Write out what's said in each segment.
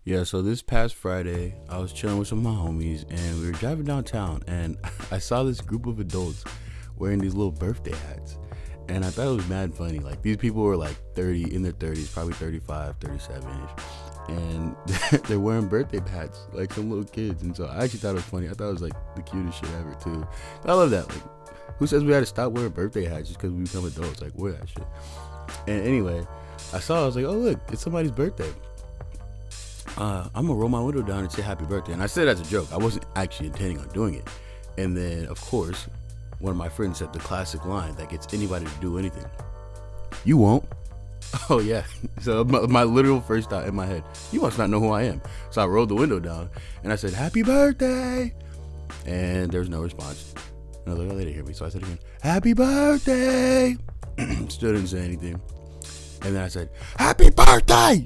Yeah, so this past Friday, I was chilling with some of my homies, and we were driving downtown, and I saw this group of adults wearing these little birthday hats, and I thought it was mad funny. Like, these people were like 30, in their 30s, probably 35, 37-ish, and they're wearing birthday hats, like some little kids, and so I actually thought it was funny. I thought it was like the cutest shit ever, too. I love that. Like, who says we had to stop wearing birthday hats just because we become adults? Like, wear that shit. And anyway, I was like, oh, look, it's somebody's birthday. I'm gonna roll my window down and say happy birthday. And I said as a joke. I wasn't actually intending on doing it. And then, of course, one of my friends said the classic line that gets anybody to do anything. You won't. Oh, yeah. So my literal first thought in my head, you must not know who I am. So I rolled the window down and I said, happy birthday. And there's no response. And I was like, oh, they didn't hear me. So I said again, happy birthday. Still didn't say anything. And then I said, happy birthday!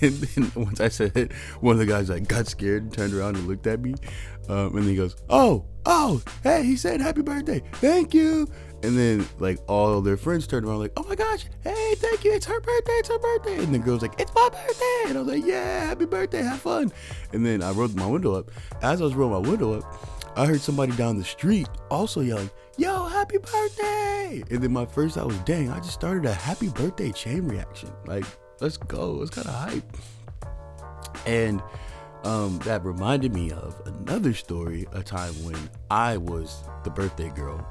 And then once I said it, one of the guys like got scared and turned around and looked at me. And then he goes, oh, hey, he said happy birthday. Thank you. And then like all their friends turned around like, oh my gosh, hey, thank you. It's her birthday. And the girl's like, it's my birthday. And I was like, yeah, happy birthday. Have fun. And then I rolled my window up. As I was rolling my window up, I heard somebody down the street also yelling, yo, happy birthday. And then my first thought was, dang, I just started a happy birthday chain reaction. Like, let's go. It's kind of hype. And that reminded me of another story, a time when I was the birthday girl.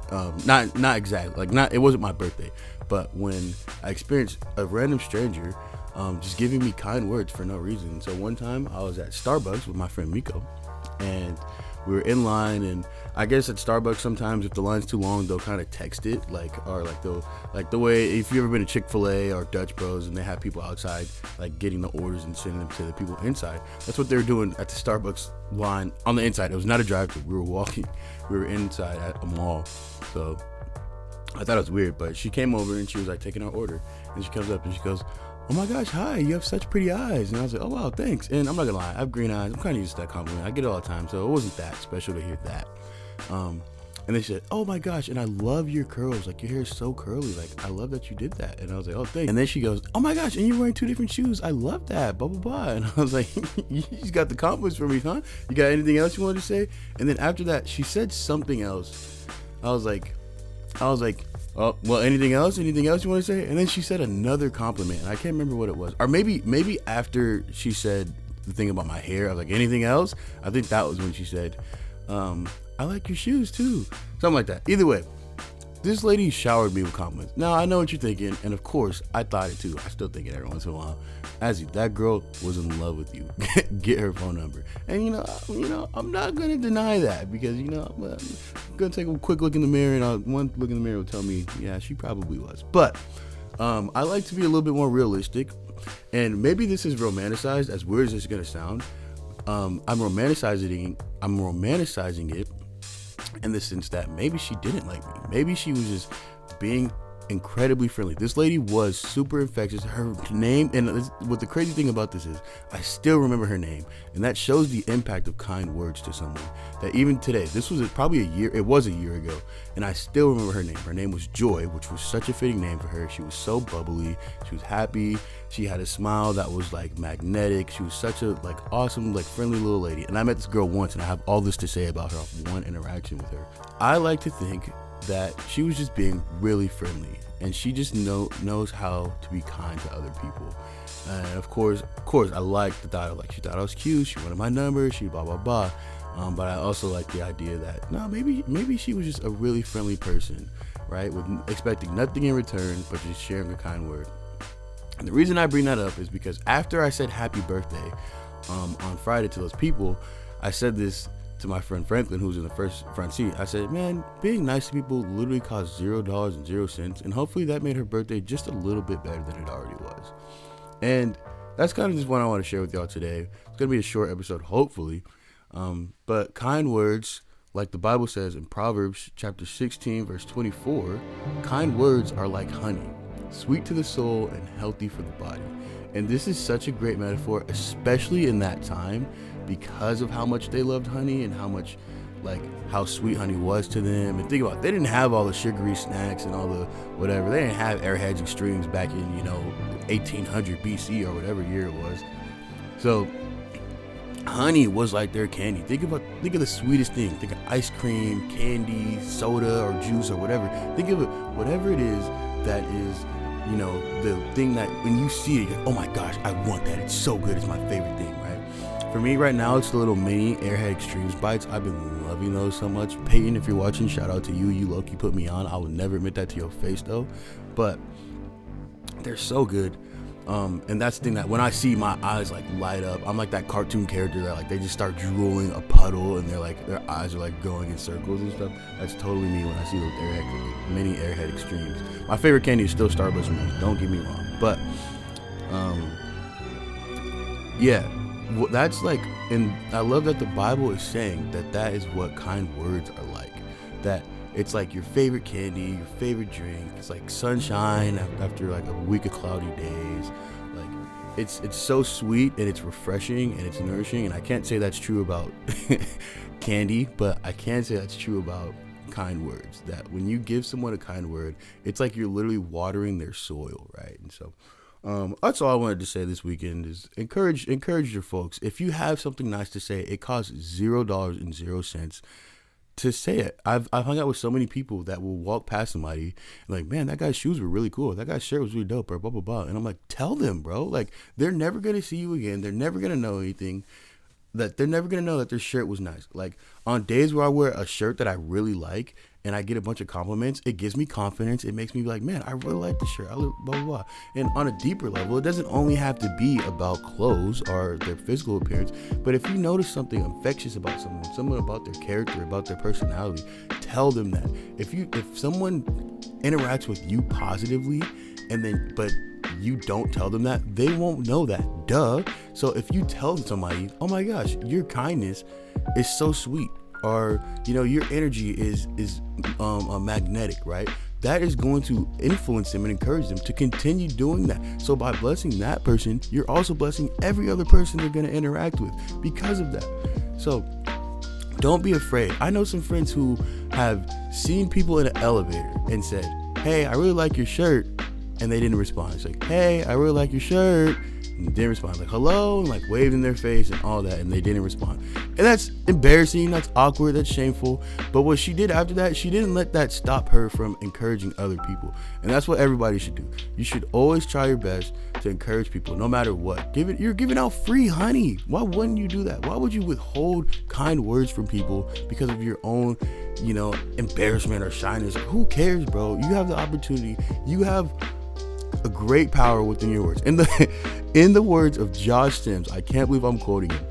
Not exactly, it wasn't my birthday, but when I experienced a random stranger just giving me kind words for no reason. So one time I was at Starbucks with my friend Miko, and we were in line, and I guess at Starbucks sometimes if the line's too long, they'll kind of text it, the way if you've ever been to Chick-fil-A or Dutch Bros and they have people outside like getting the orders and sending them to the people inside. That's what they were doing at the Starbucks line on the inside. It was not a drive-thru. We were inside at a mall. So I thought it was weird, but she came over and she was like taking our order, and she comes up and she goes, oh my gosh, hi, you have such pretty eyes. And I was like, oh wow, thanks. And I'm not gonna lie, I have green eyes. I'm kind of used to that compliment. I get it all the time, so it wasn't that special to hear that. And they said, oh my gosh, and I love your curls. Like, your hair is so curly. Like, I love that you did that. And I was like, oh, thanks. And then she goes, oh my gosh, and you're wearing two different shoes. I love that, blah, blah, blah. And I was like, you just got the compliments for me, huh? You got anything else you wanted to say? And then after that, she said something else. I was like, oh, well, anything else you want to say? And then she said another compliment, and I can't remember what it was. Or maybe after she said the thing about my hair, I was like, anything else? I think that was when she said, I like your shoes too. Something like that. Either way, this lady showered me with compliments. Now, I know what you're thinking, and of course, I thought it too. I still think it every once in a while. Azzy, that girl was in love with you. Get her phone number. And I'm not gonna deny that, because I'm gonna take a quick look in the mirror, and one look in the mirror will tell me, yeah, she probably was. But I like to be a little bit more realistic, and maybe this is romanticized, as weird as it's gonna sound. I'm romanticizing it in the sense that maybe she didn't like me. Maybe she was just being incredibly friendly. This lady was super infectious. Her name, and what the crazy thing about this is, I still remember her name, and that shows the impact of kind words to someone. That even today, this was probably a year ago, and I still remember her name. Her name was Joy, which was such a fitting name for her. She was so bubbly. She was happy. She had a smile that was like magnetic. She was such a awesome, friendly little lady. And I met this girl once, and I have all this to say about her off one interaction with her. I like to think that she was just being really friendly, and she just knows how to be kind to other people. And of course I liked the thought, she thought I was cute, she wanted my number, she blah blah blah. But I also like the idea that maybe she was just a really friendly person, right, with expecting nothing in return but just sharing a kind word. And the reason I bring that up is because after I said happy birthday on Friday to those people, I said this to my friend Franklin, who's in the front seat. I said, man, being nice to people literally costs $0.00, and hopefully that made her birthday just a little bit better than it already was. And that's kind of just what I want to share with y'all today. It's gonna be a short episode, hopefully, but kind words, like the Bible says in Proverbs chapter 16 verse 24, kind words are like honey, sweet to the soul and healthy for the body. And this is such a great metaphor, especially in that time, because of how much they loved honey and how sweet honey was to them. And think about it, they didn't have all the sugary snacks and all the whatever. They didn't have Airheads Extremes back in 1800 BC or whatever year it was. So honey was like their candy. Think of the sweetest thing. Think of ice cream, candy, soda, or juice, or whatever. Think of it, whatever it is that is, the thing that when you see it, you're like, oh my gosh, I want that. It's so good. It's my favorite thing, right? For me right now, it's the little mini Airhead Extremes bites. I've been loving those so much. Peyton, if you're watching, shout out to you. You low-key put me on. I would never admit that to your face though, but they're so good. And that's the thing that when I see, my eyes like light up. I'm like that cartoon character that like they just start drooling a puddle and their eyes are like going in circles and stuff. That's totally me when I see those mini Airhead Extremes. My favorite candy is still Starburst Mini. Don't get me wrong, but yeah, that's like, and I love that the Bible is saying that is what kind words are like. That it's like your favorite candy, your favorite drink. It's like sunshine after like a week of cloudy days. Like it's so sweet and it's refreshing and it's nourishing. And I can't say that's true about candy, but I can say that's true about kind words. That when you give someone a kind word, it's like you're literally watering their soil, right? And so that's all I wanted to say this weekend is encourage your folks. If you have something nice to say, it costs $0.00 to say it. I've hung out with so many people that will walk past somebody and like, man, that guy's shoes were really cool. That guy's shirt was really dope, or blah, blah, blah. And I'm like, tell them, bro. Like, they're never going to see you again. They're never going to know anything. That they're never going to know that their shirt was nice. Like, on days where I wear a shirt that I really like and I get a bunch of compliments, it gives me confidence. It makes me be like, man, I really like this shirt. I look blah, blah, blah. And on a deeper level, it doesn't only have to be about clothes or their physical appearance. But if you notice something infectious about someone about their character, about their personality, tell them that. If someone interacts with you positively but you don't tell them that, they won't know that. Duh. So if you tell somebody, oh my gosh, your kindness is so sweet, or your energy is magnetic, right? That is going to influence them and encourage them to continue doing that. So by blessing that person, you're also blessing every other person they're going to interact with because of that. So don't be afraid. I know some friends who have seen people in an elevator and said, hey, I really like your shirt. And they didn't respond. It's like, hey, I really like your shirt. And they didn't respond. Like, hello, and like waved in their face and all that, and they didn't respond. And that's embarrassing, that's awkward, that's shameful. But what she did after that, she didn't let that stop her from encouraging other people. And that's what everybody should do. You should always try your best to encourage people, no matter what. You're giving out free honey. Why wouldn't you do that? Why would you withhold kind words from people because of your own, embarrassment or shyness? Who cares, bro? You have the opportunity. You have a great power within your words. In the words of Josh Sims, I can't believe I'm quoting him.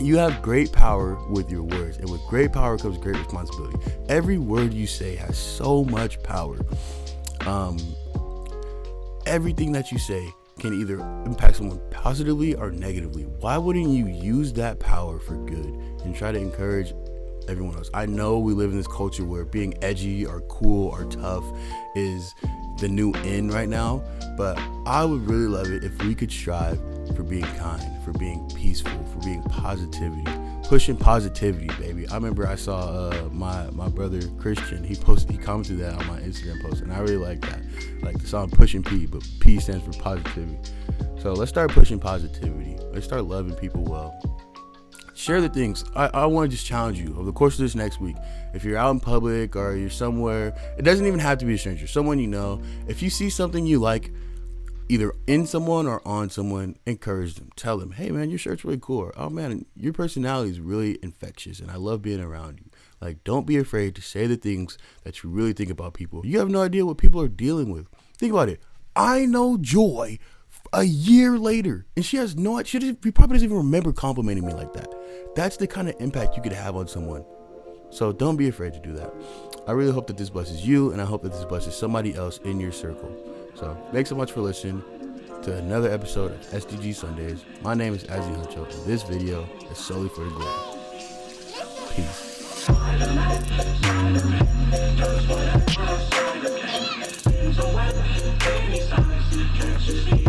You have great power with your words, and with great power comes great responsibility. Every word you say has so much power. Everything that you say can either impact someone positively or negatively. Why wouldn't you use that power for good and try to encourage everyone else? I know we live in this culture where being edgy or cool or tough is the new in right now, but I would really love it if we could strive for being kind, for being peaceful, for being positivity, pushing positivity, baby. I remember I saw my brother Christian, he commented that on my Instagram post, and I really like that. Like the song Pushing P, but P stands for positivity. So let's start pushing positivity. Let's start loving people well. Share the things. I want to just challenge you over the course of this next week. If you're out in public or you're somewhere, it doesn't even have to be a stranger, someone you know. If you see something you like, either in someone or on someone, encourage them. Tell them, hey man, your shirt's really cool. Or, oh man, your personality is really infectious and I love being around you. Like, don't be afraid to say the things that you really think about people. You have no idea what people are dealing with. Think about it. I know Joy a year later, and she has no idea. She probably doesn't even remember complimenting me like that. That's the kind of impact you could have on someone. So don't be afraid to do that. I really hope that this blesses you, and I hope that this blesses somebody else in your circle. So thanks so much for listening to another episode of SDG Sundays. My name is Azzy Huncho, and this video is solely for the glory. Peace.